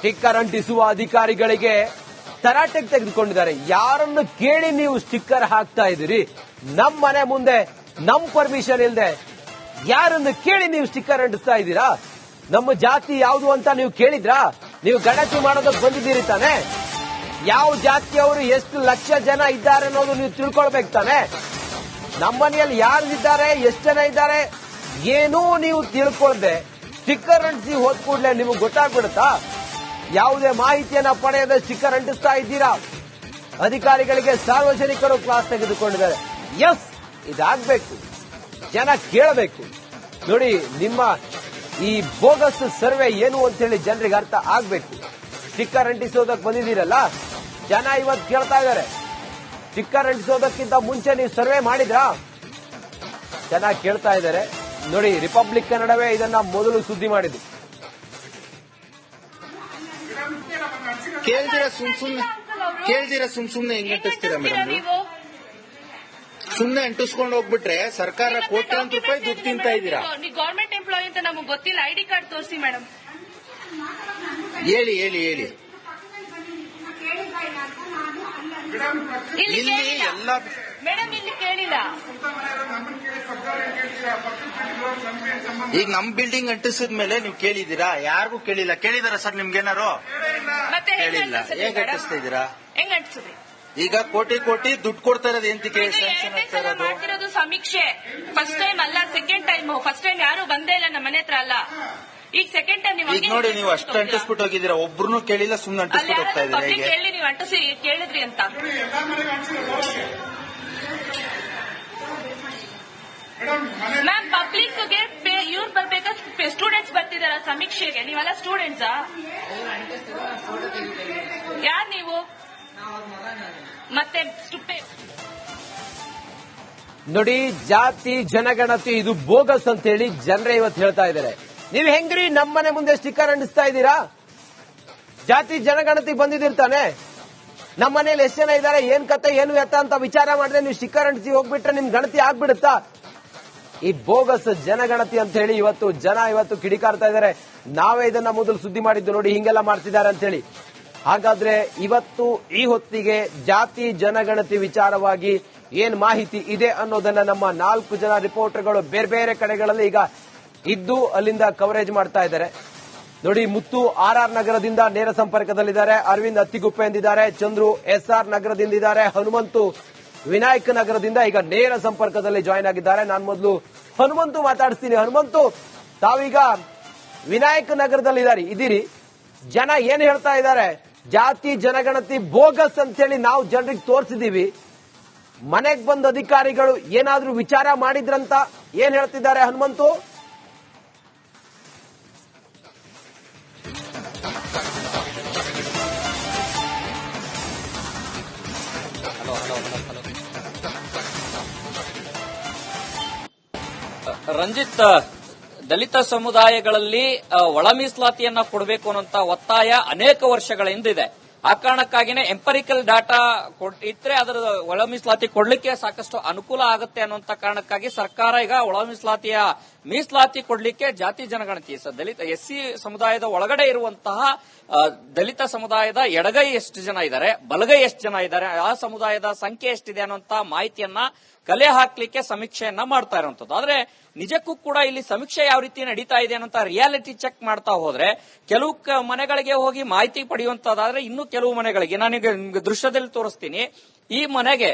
Sticker ಅಂಟಿಸುವ ಅಧಿಕಾರಿಗಳಿಗೆ ತರಾಟೆಗೆ ತೆಗೆದುಕೊಂಡಿದ್ದಾರೆ. ಯಾರನ್ನು ಕೇಳಿ ನೀವು ಸ್ಟಿಕ್ಕರ್ ಹಾಕ್ತಾ ಇದ್ದೀರಿ? ನಮ್ಮ ಮನೆ ಮುಂದೆ ನಮ್ ಪರ್ಮಿಷನ್ ಇಲ್ಲದೆ ಯಾರನ್ನು ಕೇಳಿ ನೀವು ಸ್ಟಿಕ್ಕರ್ ಅಂಟಿಸ್ತಾ ಇದ್ದೀರಾ? ನಮ್ಮ ಜಾತಿ ಯಾವುದು ಅಂತ ನೀವು ಕೇಳಿದ್ರಾ? ನೀವು ಗಣತಿ ಮಾಡೋದಕ್ಕೆ ಬಂದಿದ್ದೀರಿ ತಾನೆ? ಯಾವ ಜಾತಿಯವರು ಎಷ್ಟು ಲಕ್ಷ ಜನ ಇದ್ದಾರೆ ಅನ್ನೋದು ನೀವು ತಿಳ್ಕೊಳ್ಬೇಕು ತಾನೆ? ನಮ್ಮ ಮನೆಯಲ್ಲಿ ಯಾರು ಇದ್ದಾರೆ, ಎಷ್ಟು ಜನ ಇದ್ದಾರೆ, ಏನೂ ನೀವು ತಿಳ್ಕೊಳ್ದೆ ಸ್ಟಿಕ್ಕರ್ ಅಂಟಿಸಿ ಹೋದ ಕೂಡಲೇ ನಿಮಗೆ ಗೊತ್ತಾಗ್ಬಿಡುತ್ತಾ? ಯಾವುದೇ ಮಾಹಿತಿಯನ್ನ ಪಡೆಯದೆ ಸ್ಟಿಕ್ಕರ್ ಅಂಟಿಸ್ತಾ ಇದ್ದೀರಾ? ಅಧಿಕಾರಿಗಳಿಗೆ ಸಾರ್ವಜನಿಕರು ಕ್ಲಾಸ್ ತೆಗೆದುಕೊಂಡಿದ್ದಾರೆ. ಎಸ್, ಇದಾಗಬೇಕು, ಜನ ಕೇಳಬೇಕು. ನೋಡಿ, ನಿಮ್ಮ ಈ ಬೋಗಸ್ ಸರ್ವೆ ಏನು ಅಂತ ಹೇಳಿ ಜನರಿಗೆ ಅರ್ಥ ಆಗ್ಬೇಕು. ಸ್ಟಿಕ್ಕರ್ ಅಂಟಿಸೋದಕ್ಕೆ ಬಂದಿದ್ದೀರಲ್ಲ, ಜನ ಇವತ್ತು ಕೇಳ್ತಾ ಇದ್ದಾರೆ. ಸ್ಟಿಕ್ಕರ್ ಅಂಟಿಸೋದಕ್ಕಿಂತ ಮುಂಚೆ ನೀವು ಸರ್ವೆ ಮಾಡಿದ್ರಾ? ಜನ ಕೇಳ್ತಾ ಇದ್ದಾರೆ. ನೋಡಿ, ರಿಪಬ್ಲಿಕ್ ಕನ್ನಡವೇ ಇದನ್ನ ಮೊದಲು ಸುದ್ದಿ ಮಾಡಿದ್ದು. ಕೇಳ್ದಿರ ಸುಮ್ ಸುಮ್ನೆ ಹೆಂಗ್ ಅಂಟಿಸ್ತೀರಾ ಮೇಡಮ್? ಸುಮ್ನೆ ಅಂಟಿಸ್ಕೊಂಡು ಹೋಗ್ಬಿಟ್ರೆ ಸರ್ಕಾರ ಕೋಟ್ಯಾಂತರ ರೂಪಾಯಿ ದುಡ್ಡು ತಿಂತಾ ಇದ್ದೀರಾ. ನೀವು ಗವರ್ಮೆಂಟ್ ಎಂಪ್ಲಾಯಿ ಅಂತ ನಮಗೆ ಗೊತ್ತಿಲ್ಲ, ಐಡಿ ಕಾರ್ಡ್ ತೋರಿಸಿ ಮೇಡಮ್. ಹೇಳಿ ಇಲ್ಲಿ ಎಲ್ಲ ಮೇಡಮ್, ಇಲ್ಲಿ ಕೇಳಿಲ್ಲ. ಈಗ ನಮ್ ಬಿಲ್ಡಿಂಗ್ ಅಂಟಿಸಿದ ಮೇಲೆ ನೀವು ಕೇಳಿದೀರಾ? ಯಾರಿಗೂ ಕೇಳಿಲ್ಲ. ಕೇಳಿದಾರ ಸರ್ ನಿಮ್ಗೇನಾರು? ಮತ್ತೆ ಕೇಳಿಲ್ಲ. ಹೇಗ್ ಅಂಟಿಸ್ತಾ ಇದ್ದೀರಾ? ಹೆಂಗ್ ಅಂಟಿಸಿದ್ರಿ? ಈಗ ಕೋಟಿ ದುಡ್ಡು ಕೊಡ್ತಾ ಇರೋದು ಎಂತಕ್ಕೆ? ಮಾಡ್ತಿರೋದು ಸಮೀಕ್ಷೆ. ಫಸ್ಟ್ ಟೈಮ್ ಅಲ್ಲ, ಸೆಕೆಂಡ್ ಟೈಮ್. ಫಸ್ಟ್ ಟೈಮ್ ಯಾರು ಬಂದೇ ಇಲ್ಲ ನಮ್ಮ ಮನೆ ಹತ್ರ ಅಲ್ಲ. ಈಗ ಸೆಕೆಂಡ್ ಟೈಮ್ ಈಗ ನೋಡಿ, ನೀವು ಅಷ್ಟು ಅಂಟಿಸ್ಬಿಟ್ಟು ಹೋಗಿದ್ದೀರಾ, ಒಬ್ರು ಕೇಳಿಲ್ಲ, ಸುಮ್ನೆ ಅಂಟಿಸ್ಬಿಟ್ಟು ಹೋಗ್ತಾ ಇದ್ದೀರಾ. ಹೇಳಿ ನೀವು ಅಂಟಿಸಿ ಕೇಳಿದ್ರಿ ಅಂತ. ಮ್ಯಾಮ್, ಪಬ್ಲಿಕ್ಗೆ ಇವ್ರು ಬರ್ಬೇಕಾ? ಸ್ಟೂಡೆಂಟ್ಸ್ ಬರ್ತಿದಾರ ಸಮೀಕ್ಷೆಗೆ? ನೀವೆಲ್ಲ ಸ್ಟೂಡೆಂಟ್ಸಾ? ಯಾರು ನೀವು? ಮತ್ತೆ ನೋಡಿ, ಜಾತಿ ಜನಗಣತಿ ಇದು ಬೋಗಸ್ ಅಂತ ಹೇಳಿ ಜನರೇ ಇವತ್ತು ಹೇಳ್ತಾ ಇದ್ದಾರೆ. ನೀವು ಹೆಂಗ್ರಿ ನಮ್ಮನೆ ಮುಂದೆ ಸ್ಟಿಕ್ಕರ್ ಅಂಟಿಸ್ತಾ ಇದ್ದೀರಾ? ಜಾತಿ ಜನಗಣತಿ ಬಂದಿದಿರ್ತಾನೆ. ನಮ್ಮ ಮನೇಲಿ ಎಷ್ಟು ಜನ ಇದ್ದಾರೆ, ಏನ್ ಕತೆ, ಏನು ಎತ್ತ ಅಂತ ವಿಚಾರ ಮಾಡಿದ್ರೆ ನೀವು ಸ್ಟಿಕ್ಕರ್ ಅಂಟಿಸಿ ಹೋಗ್ಬಿಟ್ರೆ ನಿಮ್ ಗಣತಿ ಆಗ್ಬಿಡುತ್ತಾ? ಈ ಬೋಗಸ್ ಜನಗಣತಿ ಅಂತ ಹೇಳಿ ಇವತ್ತು ಕಿಡಿಕಾರ್ತಾ ಇದ್ದಾರೆ. ನಾವೇ ಇದನ್ನ ಮೊದಲು ಸುದ್ದಿ ಮಾಡಿದ್ದು, ನೋಡಿ ಹಿಂಗೆಲ್ಲ ಮಾಡ್ತಿದ್ದಾರೆ ಅಂತ ಹೇಳಿ. ಹಾಗಾದ್ರೆ ಇವತ್ತು ಈ ಹೊತ್ತಿಗೆ ಜಾತಿ ಜನಗಣತಿ ವಿಚಾರವಾಗಿ ಏನ್ ಮಾಹಿತಿ ಇದೆ ಅನ್ನೋದನ್ನ ನಮ್ಮ 4 ಜನ ರಿಪೋರ್ಟರ್ಗಳು ಬೇರೆ ಬೇರೆ ಕಡೆಗಳಲ್ಲಿ ಈಗ ಇದ್ದು ಅಲ್ಲಿಂದ ಕವರೇಜ್ ಮಾಡ್ತಾ ಇದ್ದಾರೆ. ನೋಡಿ, ಮುತ್ತು RR ನಗರದಿಂದ ನೇರ ಸಂಪರ್ಕದಲ್ಲಿದ್ದಾರೆ, ಅರವಿಂದ್ ಅತ್ತಿಗುಪ್ಪೆ ಎಂದಿದ್ದಾರೆ, ಚಂದ್ರು SR ನಗರದಿಂದ ಇದ್ದಾರೆ, ಹನುಮಂತು ವಿನಾಯಕ್ ನಗರದಿಂದ ಈಗ ನೇರ ಸಂಪರ್ಕದಲ್ಲಿ ಜಾಯಿನ್ ಆಗಿದ್ದಾರೆ. ನಾನು ಮೊದಲು ಹನುಮಂತು ಮಾತಾಡಿಸ್ತೀನಿ. ಹನುಮಂತು, ತಾವೀಗ ವಿನಾಯಕ್ ನಗರದಲ್ಲಿ ಇದೀರಿ. ಜನ ಏನ್ ಹೇಳ್ತಾ ಇದ್ದಾರೆ? ಜಾತಿ ಜನಗಣತಿ ಬೋಗಸ್ ಅಂತ ಹೇಳಿ ನಾವು ಜನರಿಗೆ ತೋರಿಸಿದೀವಿ. ಮನೆಗೆ ಬಂದ ಅಧಿಕಾರಿಗಳು ಏನಾದ್ರೂ ವಿಚಾರ ಮಾಡಿದ್ರಂತ ಏನ್ ಹೇಳ್ತಿದ್ದಾರೆ ಹನುಮಂತು? ರಂಜಿತ್, ದಲಿತ ಸಮುದಾಯಗಳಲ್ಲಿ ಒಳ ಮೀಸಲಾತಿಯನ್ನ ಕೊಡಬೇಕು ಅನ್ನುವಂತ ಒತ್ತಾಯ ಅನೇಕ ವರ್ಷಗಳ ಹಿಂದಿದೆ. ಆ ಕಾರಣಕ್ಕಾಗಿನೇ ಎಂಪರಿಕಲ್ ಡಾಟಾ ಇದ್ರೆ ಅದರ ಒಳ ಮೀಸಲಾತಿ ಕೊಡ್ಲಿಕ್ಕೆ ಸಾಕಷ್ಟು ಅನುಕೂಲ ಆಗುತ್ತೆ ಅನ್ನುವಂತ ಕಾರಣಕ್ಕಾಗಿ ಸರ್ಕಾರ ಈಗ ಒಳ ಮೀಸಲಾತಿ ಕೊಡ್ಲಿಕ್ಕೆ ಜಾತಿ ಜನಗಣತಿ ದಲಿತ SC ಸಮುದಾಯದ ಒಳಗಡೆ ಇರುವಂತಹ ದಲಿತ ಸಮುದಾಯದ ಎಡಗೈ ಎಷ್ಟು ಜನ ಇದ್ದಾರೆ, ಬಲಗೈ ಎಷ್ಟು ಜನ ಇದ್ದಾರೆ, ಆ ಸಮುದಾಯದ ಸಂಖ್ಯೆ ಎಷ್ಟಿದೆ ಅನ್ನುವಂತ ಮಾಹಿತಿಯನ್ನ ಕಲೆ ಹಾಕ್ಲಿಕ್ಕೆ ಸಮೀಕ್ಷೆಯನ್ನ ಮಾಡ್ತಾ ಇರುವಂತದ್ದು. ಆದ್ರೆ ನಿಜಕ್ಕೂ ಕೂಡ ಇಲ್ಲಿ ಸಮೀಕ್ಷೆ ಯಾವ ರೀತಿ ನಡೀತಾ ಇದೆ ಅನ್ನೋ ರಿಯಾಲಿಟಿ ಚೆಕ್ ಮಾಡ್ತಾ ಹೋದ್ರೆ ಕೆಲವು ಮನೆಗಳಿಗೆ ಹೋಗಿ ಮಾಹಿತಿ ಪಡೆಯುವಂತದ್ದಾದ್ರೆ ಇನ್ನು ಕೆಲವು ಮನೆಗಳಿಗೆ ನಾನೀಗ ನಿಮ್ಗೆ ದೃಶ್ಯದಲ್ಲಿ ತೋರಿಸ್ತೀನಿ. ಈ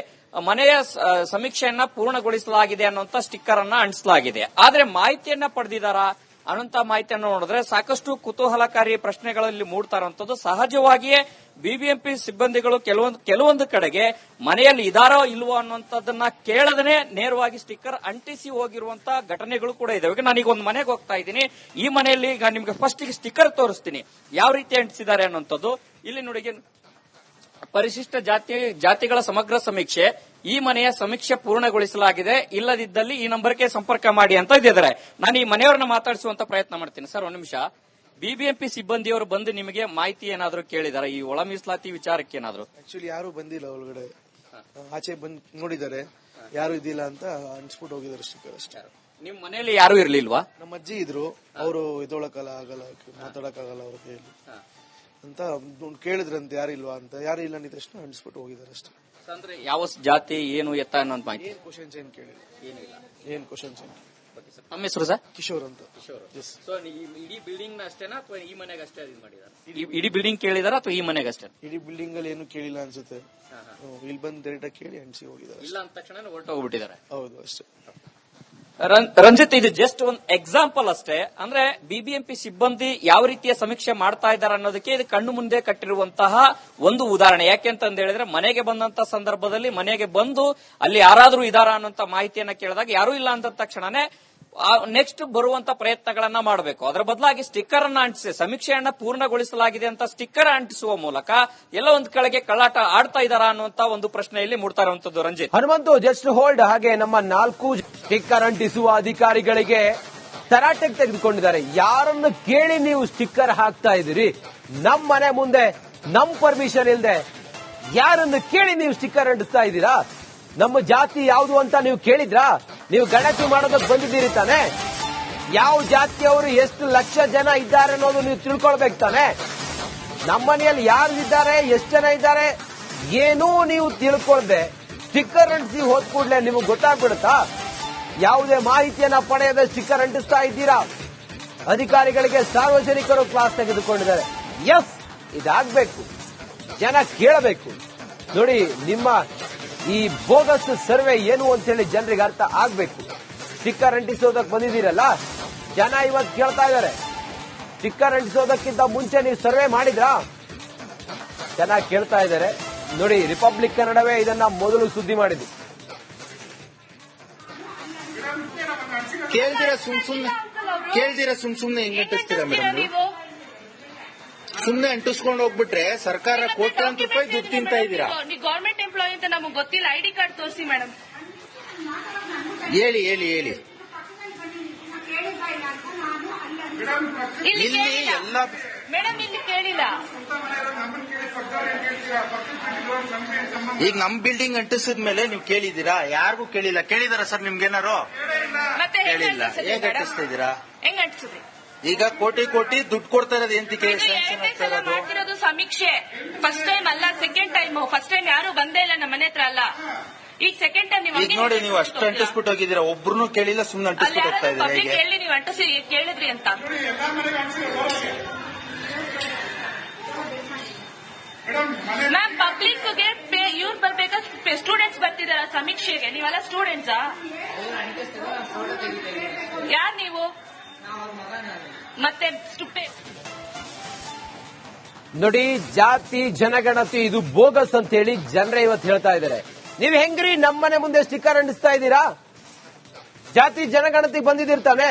ಮನೆಯ ಸಮೀಕ್ಷೆಯನ್ನ ಪೂರ್ಣಗೊಳಿಸಲಾಗಿದೆ ಅನ್ನುವಂತ ಸ್ಟಿಕ್ಕರ್ ಅನ್ನ ಅಂಟಿಸಲಾಗಿದೆ. ಆದ್ರೆ ಮಾಹಿತಿಯನ್ನ ಪಡೆದಿದ್ದಾರಾ ಅನ್ನುವಂತ ಮಾಹಿತಿಯನ್ನು ನೋಡಿದ್ರೆ ಸಾಕಷ್ಟು ಕುತೂಹಲಕಾರಿ ಪ್ರಶ್ನೆಗಳಲ್ಲಿ ಮೂಡ್ತಾ ಇರುವಂತದ್ದು. ಸಹಜವಾಗಿಯೇ ಬಿಬಿಎಂಪಿ ಸಿಬ್ಬಂದಿಗಳು ಕೆಲವೊಂದು ಕಡೆಗೆ ಮನೆಯಲ್ಲಿ ಇದಾರೋ ಇಲ್ವೋ ಅನ್ನುವಂಥದ್ದನ್ನ ಕೇಳದನೆ ನೇರವಾಗಿ ಸ್ಟಿಕ್ಕರ್ ಅಂಟಿಸಿ ಹೋಗಿರುವಂತಹ ಘಟನೆಗಳು ಕೂಡ ಇದಾವೆ. ಈಗ ನಾನೀಗ ಒಂದು ಮನೆಗೆ ಹೋಗ್ತಾ ಇದ್ದೀನಿ. ಈ ಮನೆಯಲ್ಲಿ ಈಗ ನಿಮ್ಗೆ ಫಸ್ಟ್ ಸ್ಟಿಕ್ಕರ್ ತೋರಿಸ್ತೀನಿ ಯಾವ ರೀತಿ ಅಂಟಿಸಿದ್ದಾರೆ ಅನ್ನುವಂಥದ್ದು. ಇಲ್ಲಿ ನೋಡಿ, ಪರಿಶಿಷ್ಟ ಜಾತಿಗಳ ಸಮಗ್ರ ಸಮೀಕ್ಷೆ, ಈ ಮನೆಯ ಸಮೀಕ್ಷೆ ಪೂರ್ಣಗೊಳಿಸಲಾಗಿದೆ, ಇಲ್ಲದಿದ್ದಲ್ಲಿ ಈ ನಂಬರ್ಗೆ ಸಂಪರ್ಕ ಮಾಡಿ ಅಂತ ಇದ್ದಾರೆ. ನಾನು ಈ ಮನೆಯವರನ್ನ ಮಾತಾಡಿಸುವಂತ ಪ್ರಯತ್ನ ಮಾಡ್ತೀನಿ. ಸರ್, ಒಂದು ನಿಮಿಷ. ಬಿಬಿಎಂಪಿ ಸಿಬ್ಬಂದಿಯವರು ಬಂದು ನಿಮಗೆ ಮಾಹಿತಿ ಏನಾದ್ರು ಕೇಳಿದಾರೆ ಈ ಒಳ ಮೀಸಲಾತಿ ವಿಚಾರಕ್ಕೆ? ಏನಾದ್ರು ಆಕ್ಚುಲಿ ಯಾರು ಬಂದಿಲ್ಲ, ಒಳಗಡೆ ಆಚೆ ಬಂದು ನೋಡಿದ್ದಾರೆ, ಯಾರು ಇದಿಲ್ಲ ಅಂತ ಅನ್ಸ್ಬಿಟ್ಟು ಹೋಗಿದ್ದಾರೆ ಸ್ಟಿಕ್ಕರ್ ಅಷ್ಟೇ. ನಿಮ್ ಮನೆಯಲ್ಲಿ ಯಾರು ಇರ್ಲಿಲ್ವಾ? ನಮ್ಮ ಅಜ್ಜಿ ಇದ್ರು, ಅವರು ಇದೊಳಕಲ್ಲ ಆಗಲ್ಲ, ಮಾತಾಡಕ್ಕಾಗಲ್ಲ ಅವ್ರ ಕೈಯಲ್ಲಿ ಅಂತ ಕೇಳಿದ್ರಂತೆ ಯಾರಿಲ್ವಾ ಅಂತ, ಯಾರು ಇಲ್ಲ ಅಂದ ತಕ್ಷಣ ಅಂಟಿಸ್ಬಿಟ್ಟು ಹೋಗಿದ್ದಾರೆ ಅಷ್ಟೇ. ಅಂದ್ರೆ ಯಾವ ಜಾತಿ ಏನು ಎತ್ತ ಅನ್ನೋದು ಮಾಹಿತಿ ಏನ್ ಕ್ವಶನ್ಸ್ ಏನ್ ಕೇಳಿಲ್ಲ, ಏನ್ ಕ್ವಶನ್ಸ್ ಏನ್. ನಮ್ಮ ಹೆಸರು ಸರ್? ಕಿಶೋರ್ ಅಂತ. Yes. ಸೊ ಇಡೀ ಬಿಲ್ಡಿಂಗ್ ಅಷ್ಟೇನಾ ಅಥವಾ ಈ ಮನೆಗೆ ಅಷ್ಟೇ ಮಾಡಿದಾರೆ? ಇಡೀ ಬಿಲ್ಡಿಂಗ್ ಕೇಳಿದಾರ ಅಥವಾ ಈ ಮನೆಗೆ ಅಷ್ಟೇ? ಇಡೀ ಬಿಲ್ಡಿಂಗ್ ಅಲ್ಲಿ ಏನು ಕೇಳಿಲ್ಲ ಅನ್ಸುತ್ತೆ. ಇಲ್ಲಿ ಬಂದು ಡೈರೆಕ್ಟ್ ಕೇಳಿ ಅಂಟಿಸಿ ಹೋಗಿದ್ದಾರೆ. ಇಲ್ಲ ಅಂದ ತಕ್ಷಣ ಹೊರಟೋಗ್ಬಿಟ್ಟಿದ್ದಾರೆ. ಹೌದು ಅಷ್ಟೇ. ರಂಜಿತ್, ಇದು ಜಸ್ಟ್ ಒಂದು ಎಕ್ಸಾಂಪಲ್ ಅಷ್ಟೇ. ಅಂದ್ರೆ ಬಿಬಿಎಂಪಿ ಸಿಬ್ಬಂದಿ ಯಾವ ರೀತಿಯ ಸಮೀಕ್ಷೆ ಮಾಡ್ತಾ ಇದ್ದಾರೆ ಅನ್ನೋದಕ್ಕೆ ಇದು ಕಣ್ಣು ಮುಂದೆ ಕಟ್ಟಿರುವಂತಹ ಒಂದು ಉದಾಹರಣೆ. ಯಾಕೆಂತಂದ ಹೇಳಿದ್ರೆ ಮನೆಗೆ ಬಂದಂತ ಸಂದರ್ಭದಲ್ಲಿ ಮನೆಗೆ ಬಂದು ಅಲ್ಲಿ ಯಾರಾದ್ರೂ ಇದಾರ ಅನ್ನೋಂತ ಮಾಹಿತಿಯನ್ನ ಕೇಳಿದಾಗ ಯಾರೂ ಇಲ್ಲ ಅಂದ ತಕ್ಷಣನೇ ನೆಕ್ಸ್ಟ್ ಬರುವಂತ ಪ್ರಯತ್ನಗಳನ್ನ ಮಾಡಬೇಕು. ಅದರ ಬದಲಾಗಿ ಸ್ಟಿಕ್ಕರ್ ಅನ್ನ ಅಂಟಿಸಿ ಸಮೀಕ್ಷೆಯನ್ನ ಪೂರ್ಣಗೊಳಿಸಲಾಗಿದೆ ಅಂತ ಸ್ಟಿಕ್ಕರ್ ಅಂಟಿಸುವ ಮೂಲಕ ಎಲ್ಲ ಒಂದ್ ಕಡೆಗೆ ಕಳ್ಳಾಟ ಆಡ್ತಾ ಇದಾರಾ ಅನ್ನುವಂತ ಒಂದು ಪ್ರಶ್ನೆಯಲ್ಲಿ ಮೂಡ್ತಾ ಇರುವಂತದ್ದು. Ranjith, Hanumanthu just hold. ಹಾಗೆ ನಮ್ಮ 4 ಸ್ಟಿಕ್ಕರ್ ಅಂಟಿಸುವ ಅಧಿಕಾರಿಗಳಿಗೆ ತರಾಟೆಗೆ ತೆಗೆದುಕೊಂಡಿದ್ದಾರೆ. ಯಾರನ್ನು ಕೇಳಿ ನೀವು ಸ್ಟಿಕ್ಕರ್ ಹಾಕ್ತಾ ಇದ್ದೀರಿ? ನಮ್ ಮನೆ ಮುಂದೆ ನಮ್ ಪರ್ಮಿಷನ್ ಇಲ್ಲದೆ ಯಾರನ್ನು ಕೇಳಿ ನೀವು ಸ್ಟಿಕ್ಕರ್ ಅಂಟಿಸ್ತಾ ಇದ್ದೀರಾ? ನಮ್ಮ ಜಾತಿ ಯಾವುದು ಅಂತ ನೀವು ಕೇಳಿದ್ರಾ? ನೀವು ಗಣತಿ ಮಾಡೋದಕ್ಕೆ ಬಂದಿದ್ದೀರಿ ತಾನೆ? ಯಾವ ಜಾತಿಯವರು ಎಷ್ಟು ಲಕ್ಷ ಜನ ಇದ್ದಾರೆ ಅನ್ನೋದು ನೀವು ತಿಳ್ಕೊಳ್ಬೇಕು ತಾನೆ? ನಮ್ಮನೆಯಲ್ಲಿ ಯಾರು ಇದ್ದಾರೆ, ಎಷ್ಟು ಜನ ಇದ್ದಾರೆ, ಏನೂ ನೀವು ತಿಳ್ಕೊಳ್ದೆ ಸ್ಟಿಕ್ಕರ್ ಅಂಟಿಸಿ ಹೋದ್ ಕೂಡಲೇ ನಿಮಗೆ ಗೊತ್ತಾಗ್ಬಿಡುತ್ತಾ? ಯಾವುದೇ ಮಾಹಿತಿಯನ್ನ ಪಡೆಯದೆ ಸ್ಟಿಕ್ಕರ್ ಅಂಟಿಸ್ತಾ ಇದ್ದೀರಾ? ಅಧಿಕಾರಿಗಳಿಗೆ ಸಾರ್ವಜನಿಕರು ಕ್ಲಾಸ್ ತೆಗೆದುಕೊಂಡಿದ್ದಾರೆ. ಎಸ್, ಇದಾಗಬೇಕು, ಜನ ಕೇಳಬೇಕು. ನೋಡಿ, ನಿಮ್ಮ ಈ ಬೋಗಸ್ ಸರ್ವೆ ಏನು ಅಂತ ಹೇಳಿ ಜನರಿಗೆ ಅರ್ಥ ಆಗ್ಬೇಕು. ಸ್ಟಿಕ್ಕರ್ ಅಂಟಿಸೋದಕ್ಕೆ ಬಂದಿದ್ದೀರಲ್ಲ, ಜನ ಇವತ್ತು ಕೇಳ್ತಾ ಇದ್ದಾರೆ. ಸ್ಟಿಕ್ಕರ್ ಅಂಟಿಸೋದಕ್ಕಿಂತ ಮುಂಚೆ ನೀವು ಸರ್ವೆ ಮಾಡಿದ್ರಾ? ಜನ ಕೇಳ್ತಾ ಇದ್ದಾರೆ. ನೋಡಿ, ರಿಪಬ್ಲಿಕ್ ಕನ್ನಡವೇ ಇದನ್ನ ಮೊದಲು ಸುದ್ದಿ ಮಾಡಿದ್ದು. ಕೇಳ್ದಿರ ಸುಮ್ ಸುಮ್ನೆ ಹೆಂಗ್ ಅಂಟಿಸ್ತೀರಾ ಮೇಡಮ್? ನೀವು ಸುಮ್ನೆ ಅಂಟಿಸ್ಕೊಂಡು ಹೋಗ್ಬಿಟ್ರೆ ಸರ್ಕಾರ ಕೋಟ್ಯಾಂತರ ರೂಪಾಯಿ ದುಡ್ಡು ತಿಂತಾ ಇದ್ದೀರಾ. ನೀವು ಗವರ್ಮೆಂಟ್ ಎಂಪ್ಲಾಯಿ ಅಂತ ನಮಗೆ ಗೊತ್ತಿಲ್ಲ. ಐಡಿ ಕಾರ್ಡ್ ತೋರಿಸಿ ಮೇಡಮ್. ಹೇಳಿ ಇಲ್ಲಿ ಇಲ್ಲಿ ಕೇಳಿಲ್ಲ ಎಲ್ಲ ಮೇಡಮ್, ಇಲ್ಲಿ ಕೇಳಿಲ್ಲ. ಈಗ ನಮ್ ಬಿಲ್ಡಿಂಗ್ ಅಂಟಿಸಿದ್ಮೇಲೆ ನೀವು ಕೇಳಿದೀರಾ? ಯಾರಿಗೂ ಕೇಳಿಲ್ಲ. ಕೇಳಿದಾರ ಸರ್ ನಿಮ್ಗೇನಾರು? ಮತ್ತೆ ಕೇಳಿಲ್ಲ. ಹೇಗ್ ಅಂಟಿಸ್ತಾ ಇದ್ದೀರಾ? ಹೆಂಗ್ ಅಂಟಿಸಿದ್ರಿ? ಈಗ ಕೋಟಿ ದುಡ್ಡು ಕೊಡ್ತಾ ಇರೋದು ಎಂತಕ್ಕೆ? ಸ್ಯಾಂಕ್ಷನ್ ಆಗ್ತಾ ಇರೋದು ಮಾಡ್ತಿರೋದು ಸಮೀಕ್ಷೆ. ಫಸ್ಟ್ ಟೈಮ್ ಅಲ್ಲ, ಸೆಕೆಂಡ್ ಟೈಮ್. ಫಸ್ಟ್ ಟೈಮ್ ಯಾರು ಬಂದೇ ಇಲ್ಲ ನಮ್ಮ ಮನೆ ಹತ್ರ ಅಲ್ಲ. ಈಗ ಸೆಕೆಂಡ್ ಟೈಮ್ ಈಗ ನೋಡಿ, ನೀವು ಅಷ್ಟು ಅಂಟಿಸ್ಬಿಟ್ಟು ಹೋಗಿದ್ದೀರಾ, ಒಬ್ರು ಕೇಳಿಲ್ಲ, ಸುಮ್ನೆ ಅಂಟಿಸ್ಬಿಟ್ಟು ಹೋಗ್ತಾ ಇದ್ದೀರಾ. ಪಬ್ಲಿಕ್ ಹೇಗೆ ಹೇಳಿ ನೀವು ಅಂಟಿಸಿ ಕೇಳಿದ್ರಿ ಅಂತ? ಮ್ಯಾಮ್, ಪಬ್ಲಿಕ್ಗೆ ಇವ್ರು ಬರ್ಬೇಕಾ? ಸ್ಟೂಡೆಂಟ್ಸ್ ಬರ್ತಿದಾರ ಸಮೀಕ್ಷೆಗೆ? ನೀವೆಲ್ಲ ಸ್ಟೂಡೆಂಟ್ಸಾ? ಯಾರು ನೀವು? ಮತ್ತೆ ನೋಡಿ, ಜಾತಿ ಜನಗಣತಿ ಇದು ಬೋಗಸ್ ಅಂತ ಹೇಳಿ ಜನರೇ ಇವತ್ತು ಹೇಳ್ತಾ ಇದ್ದಾರೆ. ನೀವು ಹೆಂಗ್ರಿ ನಮ್ಮನೆ ಮುಂದೆ ಸ್ಟಿಕ್ಕರ್ ಅಂಟಿಸ್ತಾ ಇದ್ದೀರಾ? ಜಾತಿ ಜನಗಣತಿ ಬಂದಿದ್ದಿರ್ತಾನೆ.